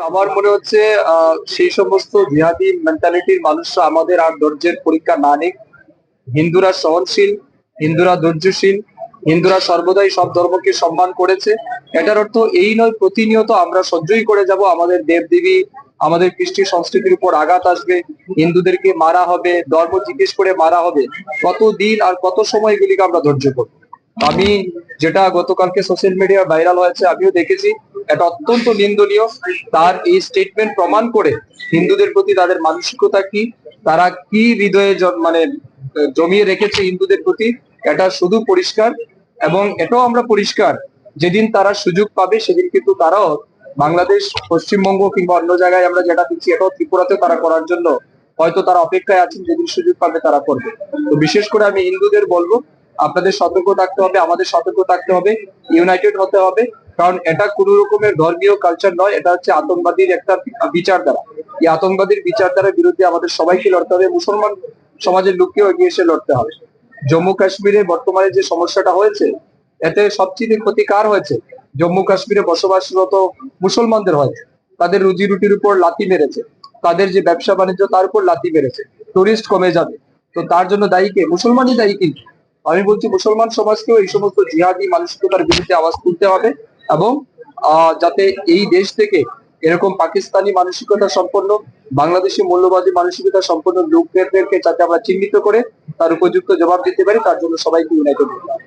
আমার মনে হচ্ছে সেই সমস্ত জিহাদি মেন্টালিটির মানুষরা আমাদের আর ধৈর্যের পরীক্ষা না নিক। হিন্দুরা সহনশীল, হিন্দুরা ধৈর্যশীল, হিন্দুরা সর্বদাই সব ধর্মকে সম্মান করেছে। এটার অর্থ এই নয় প্রতিনিয়ত আমরা সহ্যই করে যাব, আমাদের দেবদেবী, আমাদের কৃষ্টি সংস্কৃতির উপর আঘাত আসবে, হিন্দুদেরকে মারা হবে, ধর্ম জিজ্ঞেস করে মারা হবে। কত দিন আর কত সময় এগুলিকে আমরা ধৈর্য করব? আমি যেটা গতকালকে সোশ্যাল মিডিয়া ভাইরাল হয়েছে আমিও দেখেছি, এটা অত্যন্ত নিন্দনীয়। তার এই স্টেটমেন্ট প্রমাণ করে হিন্দুদের প্রতি তাদের মানসিকতা কি, তারা কি হৃদয়ে মানে জমিয়ে রেখেছে হিন্দুদের প্রতি, এটা শুধু পরিষ্কার। এবং এটাও আমরা পরিষ্কার, যেদিন তারা সুযোগ পাবে সেদিন কিন্তু তারাও বাংলাদেশ, পশ্চিমবঙ্গ কিংবা অন্য জায়গায় আমরা যেটা দিচ্ছি এটাও ত্রিপুরাতে তারা করার জন্য হয়তো তারা অপেক্ষায় আছেন, যেদিন সুযোগ পাবে তারা করবে। তো বিশেষ করে আমি হিন্দুদের বলবো, আপনাদের সতর্ক থাকতে হবে, আমাদের সতর্ক থাকতে হবে, ইউনাইটেড হতে হবে। কারণ এটা কোন রকমের ধর্মীয় কালচার নয়, এটা হচ্ছে আতঙ্কবাদীর একটা বিচারধারা। এই আতঙ্কবাদীর বিচারধারার বিরুদ্ধে আমাদের সবাইকে লড়তে হবে, মুসলমান সমাজের লোককেও এগিয়ে এসে লড়তে হবে। জম্মু কাশ্মীরে বর্তমানে যে সমস্যাটা হয়েছে, এতে সবচেয়ে ক্ষতি কার হয়েছে? জম্মু কাশ্মীরে বসবাসরত মুসলমানদের হয়েছে। তাদের রুজি রুটির উপর লাথি মেরেছে, তাদের যে ব্যবসা বাণিজ্য তার উপর লাথি মেরেছে। টুরিস্ট কমে যাবে, তো তার জন্য দায়ী কে? মুসলমানই দায়ী। কিন্তু আমি বলছি মুসলমান সমাজকেও এই সমস্ত জিহাদি মানসিকতার বিরুদ্ধে আওয়াজ তুলতে হবে। এবং যাতে এই দেশ থেকে এরকম পাকিস্তানি মানসিকতা সম্পন্ন, বাংলাদেশি মৌলবাদী মানসিকতা সম্পন্ন লোকদেরকে যাতে আমরা চিহ্নিত করে তার উপযুক্ত জবাব দিতে পারি, তার জন্য সবাইকে ইউনাইটেড হতে হবে।